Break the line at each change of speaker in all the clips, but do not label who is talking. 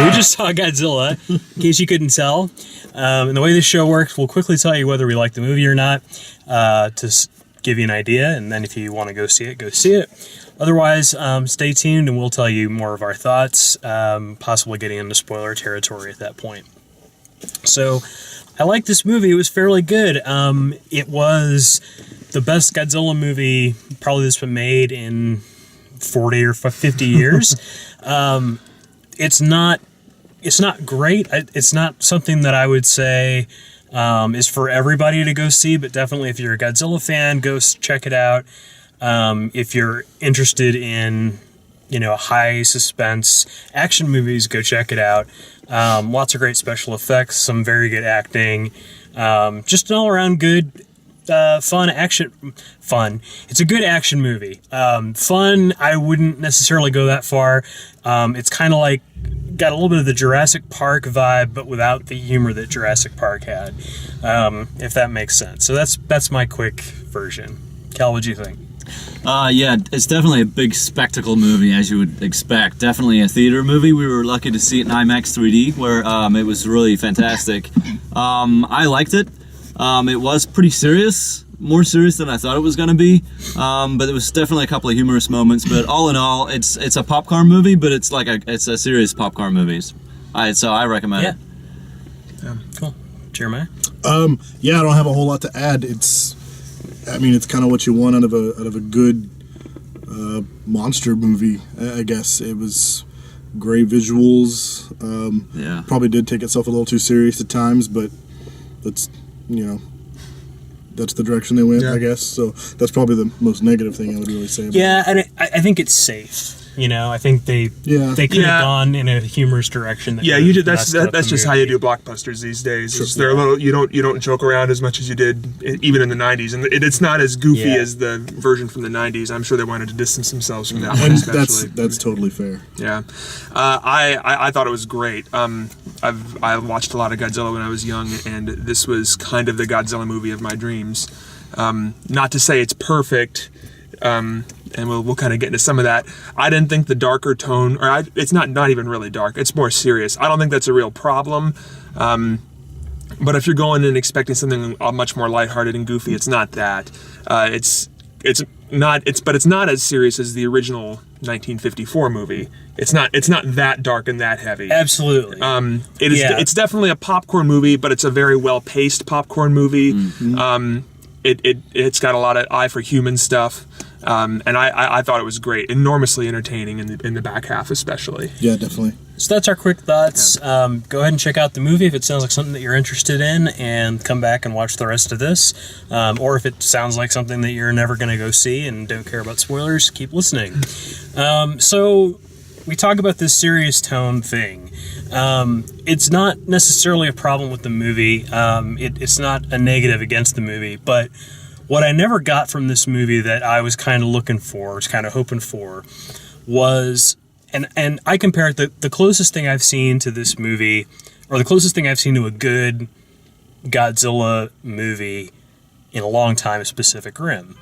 We just saw Godzilla, in case you couldn't tell. And the way this show works, we'll quickly tell you whether we like the movie or not, give you an idea, and then if you want to go see it, go see it. Otherwise, stay tuned, and we'll tell you more of our thoughts, possibly getting into spoiler territory at that point. So, I like this movie. It was fairly good. It was the best Godzilla movie probably that's been made in 40 or 50 years. It's not great. It's not something that I would say is for everybody to go see, but definitely if you're a Godzilla fan, go check it out. If you're interested in, high suspense action movies, go check it out. Lots of great special effects, some very good acting, just an all-around good, fun. It's a good action movie. Fun, I wouldn't necessarily go that far. It's kind of like, got a little bit of the Jurassic Park vibe, but without the humor that Jurassic Park had, if that makes sense. So that's my quick version. Cal, what'd you think?
Yeah, it's definitely a big spectacle movie, as you would expect. Definitely a theater movie. We were lucky to see it in IMAX 3D, where it was really fantastic. I liked it. It was pretty serious, more serious than I thought it was going to be. But there was definitely a couple of humorous moments. But all in all, it's a popcorn movie, but it's a serious popcorn movie. So I recommend it.
Yeah, cool. Jeremiah?
Yeah, I don't have a whole lot to add. It's kind of what you want out of a good monster movie. I guess it was great visuals. Probably did take itself a little too serious at times, but that's the direction they went. I guess so. That's probably the most negative thing I would really say.
Yeah, and I think it's safe. I think they could have gone in a humorous direction.
That's just how you do blockbusters these days.
Sure.
They're a little you don't joke around as much as you did even in the '90s, and it's not as goofy as the version from the '90s. I'm sure they wanted to distance themselves from that one, especially.
That's totally fair.
Yeah, I thought it was great. I watched a lot of Godzilla when I was young, and this was kind of the Godzilla movie of my dreams. Not to say it's perfect. And we'll kind of get into some of that. I didn't think the darker tone, it's not even really dark. It's more serious. I don't think that's a real problem. But if you're going in expecting something much more lighthearted and goofy, it's not that. It's not as serious as the original 1954 movie. It's not that dark and that heavy.
Absolutely.
It's definitely a popcorn movie, but it's a very well paced popcorn movie. Mm-hmm. It's got a lot of eye for human stuff. And I thought it was great, enormously entertaining in the back half especially.
Yeah, definitely.
So that's our quick thoughts. Yeah. Go ahead and check out the movie if it sounds like something that you're interested in, and come back and watch the rest of this. Or if it sounds like something that you're never going to go see and don't care about spoilers, keep listening. So we talk about this serious tone thing. It's not necessarily a problem with the movie. It's not a negative against the movie, but what I never got from this movie that I was kind of looking for, was kind of hoping for, was, and I compare it, the closest thing I've seen to this movie, or the closest thing I've seen to a good Godzilla movie in a long time, is Pacific Rim.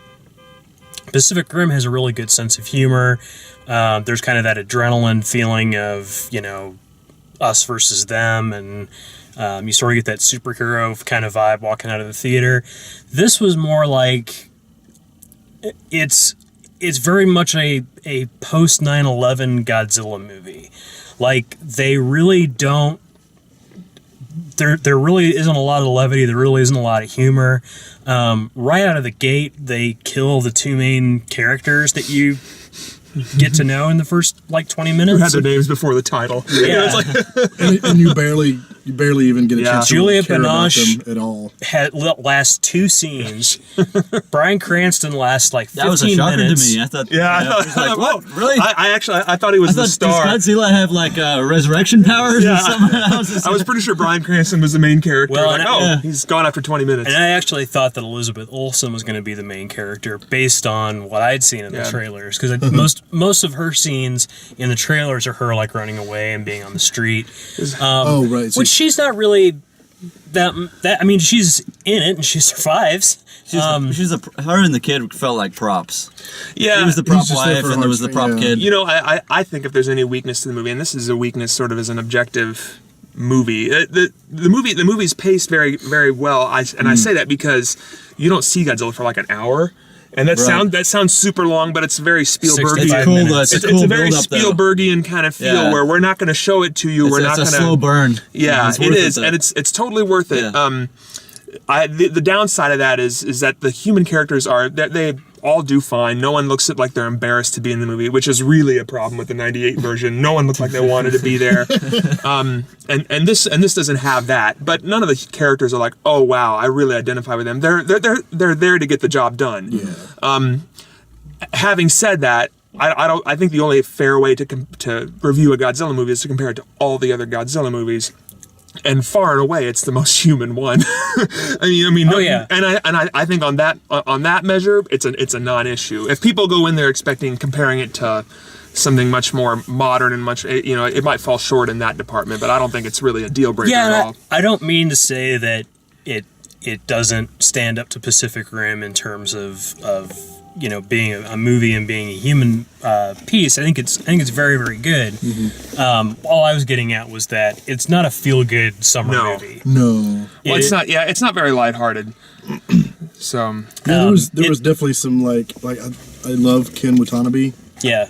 Pacific Rim has a really good sense of humor. There's kind of that adrenaline feeling of, us versus them, and you sort of get that superhero kind of vibe walking out of the theater. This was more like, it's very much a post 9/11 Godzilla movie. Like, they really don't, there really isn't a lot of levity, there really isn't a lot of humor. Right out of the gate, they kill the two main characters that you get to know in the first 20 minutes.
Who had their names before the title.
Yeah.
and you barely even get a chance to
Julia
care about
Binoche
them at all.
Had last two scenes. Bryan Cranston lasts 15 minutes.
That was a shocker to me. I thought,
I thought,
what? Really?
I thought he was the star.
Does Godzilla have resurrection powers or something else?
I was pretty sure Bryan Cranston was the main character. Well, he's gone after 20 minutes.
And I actually thought that Elizabeth Olsen was going to be the main character based on what I'd seen in the trailers, because most of her scenes in the trailers are her running away and being on the street.
Right.
Which she's not really I mean, she's in it and she survives.
Her and the kid felt like props.
Yeah,
he was the prop
just there
wife,
for
and there was the prop
heartstring,
kid.
You know, I think if there's any weakness to the movie, and this is a weakness sort of as an objective movie, the movie's paced very, very well. I say that because you don't see Godzilla for like an hour. And that sounds super long, but it's very Spielbergian.
It's
cool.
It's
Cool
a very
build-up, though.
Spielbergian kind of feel where we're not going to show it to you. We're not going to.
It's a slow burn.
Yeah,
It's
it
worth
is,
though.
and it's totally worth it.
Yeah.
The downside of that is that the human characters are they all do fine. No one looks like they're embarrassed to be in the movie, which is really a problem with the '98 version. No one looked like they wanted to be there, and this doesn't have that. But none of the characters are like, oh wow, I really identify with them. They're there to get the job done.
Yeah.
Having said that, I think the only fair way to review a Godzilla movie is to compare it to all the other Godzilla movies. And far and away, it's the most human one. I mean,
Oh, yeah.
And I think on that measure, it's a non-issue. If people go in there comparing it to something much more modern and much, it might fall short in that department. But I don't think it's really a deal breaker at all.
I don't mean to say that it doesn't stand up to Pacific Rim in terms of being a movie and being a human piece. I think it's very, very good.
Mm-hmm.
All I was getting at was that it's not a feel good summer movie.
No.
Well, it's not. Yeah, it's not very lighthearted. So
Yeah, there was definitely some like I love Ken Watanabe,
Yeah.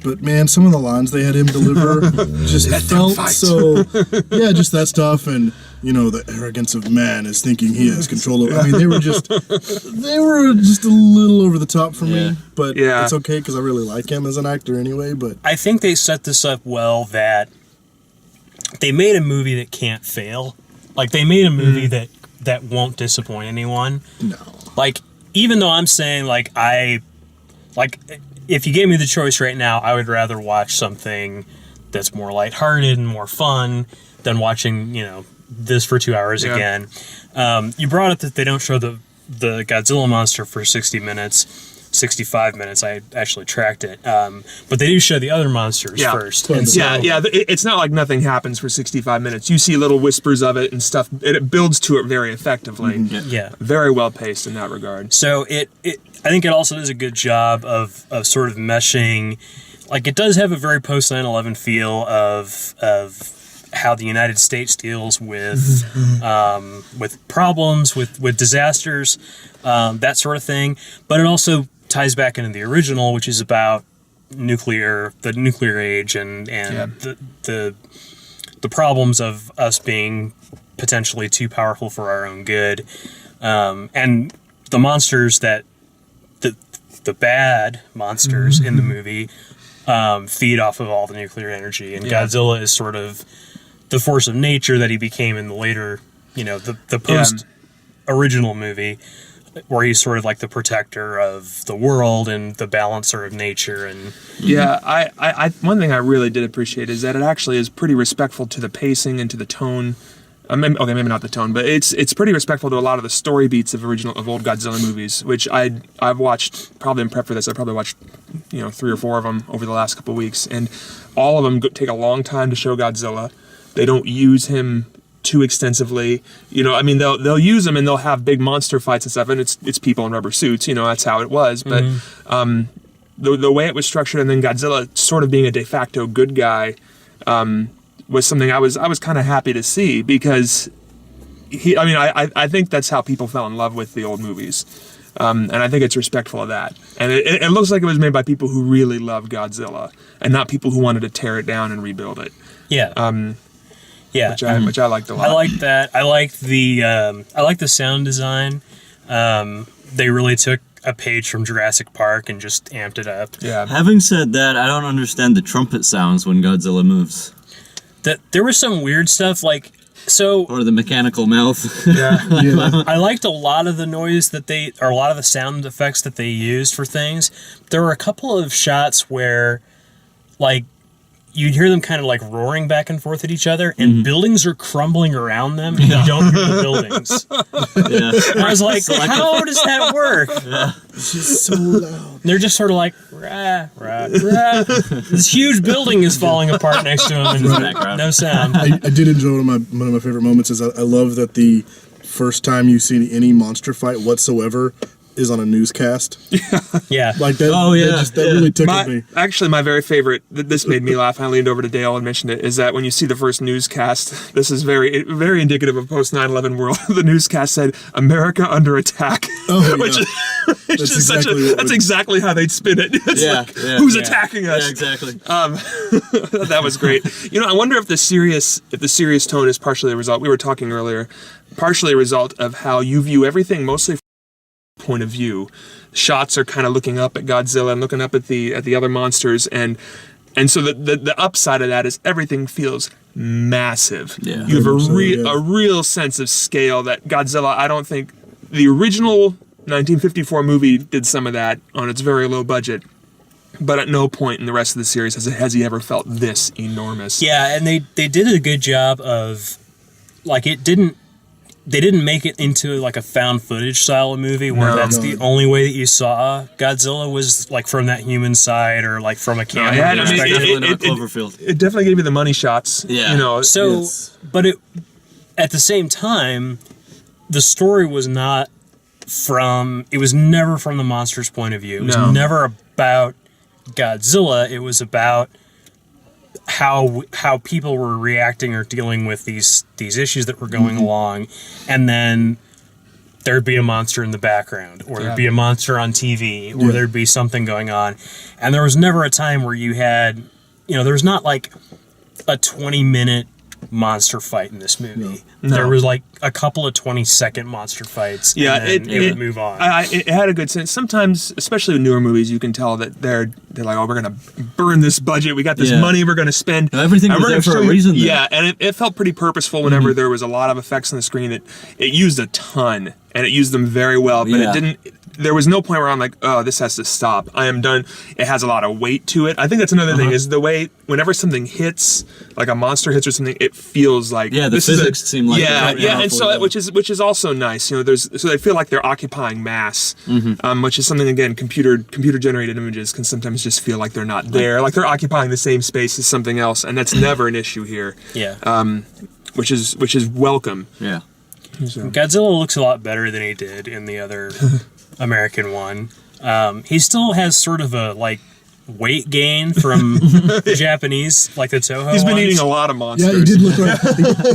but man, some of the lines they had him deliver just felt
fight.
so. Yeah, just that stuff, and the arrogance of man is thinking he has control of. I mean, they were just a little over the top for me, but
Yeah.
it's okay because I really like him as an actor anyway. But
I think they set this up well that they made a movie that can't fail. Like, they made a movie that won't disappoint anyone.
no,
Like, even though I'm saying, if you gave me the choice right now, I would rather watch something that's more lighthearted and more fun than watching, this for 2 hours
Yeah.
again. You brought up that they don't show the Godzilla monster for 65 minutes. I actually tracked it. But they do show the other monsters first. And so,
it's not like nothing happens for 65 minutes. You see little whispers of it and stuff. It builds to it very effectively.
yeah.
Very well paced in that regard.
So I think it also does a good job of sort of meshing. Like, it does have a very post 9/11 feel of how the United States deals with problems, with disasters, that sort of thing. But it also ties back into the original, which is about the nuclear age and the problems of us being potentially too powerful for our own good, and the monsters that the bad monsters in the movie feed off of all the nuclear energy, and Godzilla is sort of the force of nature that he became in the later, the post original movie, where he's sort of like the protector of the world and the balancer of nature. And
Yeah, I one thing I really did appreciate is that it actually is pretty respectful to the pacing and to the tone. Maybe not the tone, but it's pretty respectful to a lot of the story beats of old Godzilla movies, which I've watched probably in prep for this. I probably watched 3 or 4 of them over the last couple of weeks, and all of them take a long time to show Godzilla. They don't use him too extensively. They'll use him and they'll have big monster fights and stuff, and it's people in rubber suits. That's how it was. But the way it was structured, and then Godzilla sort of being a de facto good guy, was something I was kind of happy to see, because I think that's how people fell in love with the old movies. And I think it's respectful of that. And it looks like it was made by people who really love Godzilla and not people who wanted to tear it down and rebuild it.
yeah.
Which I liked a lot.
I like that. I like the sound design. They really took a page from Jurassic Park and just amped it up.
Yeah.
Having said that, I don't understand the trumpet sounds when Godzilla moves.
There was some weird stuff or
the mechanical mouth.
Yeah.
I liked a lot of the noise or a lot of the sound effects that they used for things. There were a couple of shots where, you'd hear them kind of roaring back and forth at each other, and buildings are crumbling around them, and you don't hear the buildings. And I was like, how does that work?
she's so loud.
They're just sort of like, rah, rah, This huge building is falling apart next to him, and no sound.
I did enjoy one of my favorite moments is I love that the first time you see any monster fight whatsoever is on a newscast.
Yeah.
Like that.
Oh, yeah.
That really tickled me.
Actually, my very favorite, this made me laugh, and I leaned over to Dale and mentioned it, is that when you see the first newscast, this is very very indicative of post 9/11 world. The newscast said, America under attack.
Oh,
Which
yeah.
is just that's exactly how they'd spin it. It's like, who's attacking us?
Yeah, exactly.
That was great. I wonder if the serious tone is partially a result, we were talking earlier, partially a result of how you view everything mostly from point of view. Shots are kind of looking up at Godzilla and looking up at the other monsters, and so the upside of that is everything feels massive.
Yeah.
You have
Yeah.
a real sense of scale that Godzilla, I don't think the original 1954 movie did some of that on its very low budget, but at no point in the rest of the series has he ever felt this enormous.
Yeah, and they did a good job of, like, they didn't make it into like a found footage style of movie where that's the only way that you saw Godzilla was like from that human side or like from a camera perspective.
It definitely gave you the money shots.
Yeah.
So, but at the same time, the story was not it was never from the monster's point of view. It was never about Godzilla. It was about how people were reacting or dealing with these issues that were going along, and then there'd be a monster in the background, or there'd be a monster on TV, or there'd be something going on, and there was never a time where you had, there was not like a 20-minute monster fight in this movie. No. There was like a couple of 20-second monster fights.
Yeah,
and then it would move on.
It had a good sense. Sometimes, especially with newer movies, you can tell that they're like, oh, we're gonna burn this budget. We got this money we're gonna spend.
Everything was there for a reason.
Yeah, and it felt pretty purposeful whenever there was a lot of effects on the screen. That it used a ton, and it used them very well. But it didn't. There was no point where I'm like, oh, this has to stop. I am done. It has a lot of weight to it. I think that's another thing is the way whenever something hits, like a monster hits or something, it feels like
the physics seem like
and so which is also nice. So they feel like they're occupying mass, which is something again computer generated images can sometimes just feel like they're not there, like they're occupying the same space as something else, and that's never an issue here.
Yeah.
Which is welcome.
Yeah.
So. Godzilla looks a lot better than he did in the other American one. He still has sort of a weight gain from the Japanese, like the Toho.
He's been
ones.
eating a lot of monsters.
Yeah, he did look like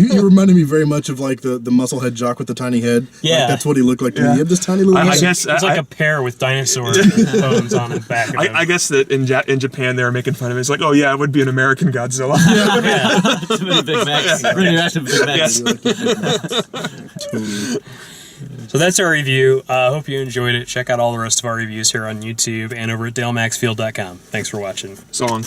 he reminded me very much of like the musclehead jock with the tiny head.
Yeah,
like, that's what he looked like to me. He had this tiny little head.
I guess
it's like a pear with dinosaur bones on his back.
I guess that in Japan they were making fun of it. It's like, oh yeah, it would be an American Godzilla.
Too many Big Macs. Radioactive Big Macs.
Yes. So that's our review. Hope you enjoyed it. Check out all the rest of our reviews here on YouTube and over at DaleMaxfield.com. Thanks for watching.
So long.